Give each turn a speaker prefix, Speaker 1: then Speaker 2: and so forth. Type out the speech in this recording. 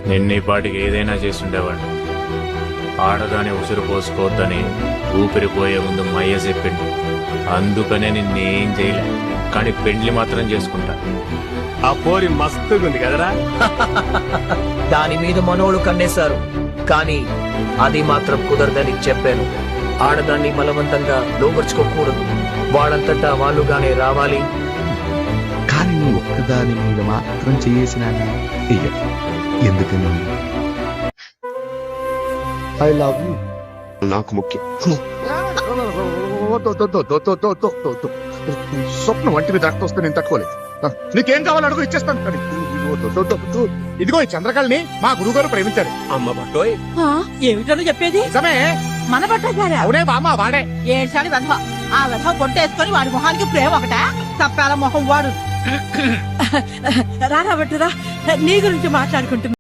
Speaker 1: నిన్నీ పాటికి ఏదైనా చేసుండేవాడు. ఆడదాని ఉసురు పోసుకోవద్దని ఊపిరిపోయే ముందు మయ్య చెప్పిండు. అందుకనే నిన్నేం చేయలే, కానీ పెండ్లి మాత్రం చేసుకుంటా.
Speaker 2: ఆ పోరి మస్తుగా ఉంది కదరా.
Speaker 3: దాని మీద మనోళ్ళు కన్నేశారు, కానీ అది మాత్రం కుదరదని చెప్పాను. ఆడదాన్ని బలవంతంగా లోపరుచుకోకూడదు, వాళ్ళంతటా వాళ్ళుగానే రావాలి.
Speaker 4: కానీ నీ ఒక్కదాని మీద మాత్రం చేసిన ఎందుకని ఐ లవ్ యూ నాకు ముఖ్యం.
Speaker 5: స్వప్నం వంటి మీద రక్తం వస్తే నేను తట్టుకోలేదు. నీకేం కావాలో అడుగు, ఇచ్చేస్తాను. కానీ ఇదిగో ఈ చంద్రకళని మా గురుగారు ప్రేమించారు.
Speaker 2: అమ్మ బట్టోయ్,
Speaker 6: ఏమిటో చెప్పేది?
Speaker 5: నిజమే.
Speaker 6: మన పట్టారా?
Speaker 5: అవునే బామ్మ, వాడే.
Speaker 6: ఏడ్చాలి వెధవ. ఆ వెధవ కొట్టేసుకొని వాడి మొహానికి ప్రేమ ఒకట తప్పాల మొహం వాడు. రారా బట్టురా, నీ గురించి మాట్లాడుకుంటున్నా.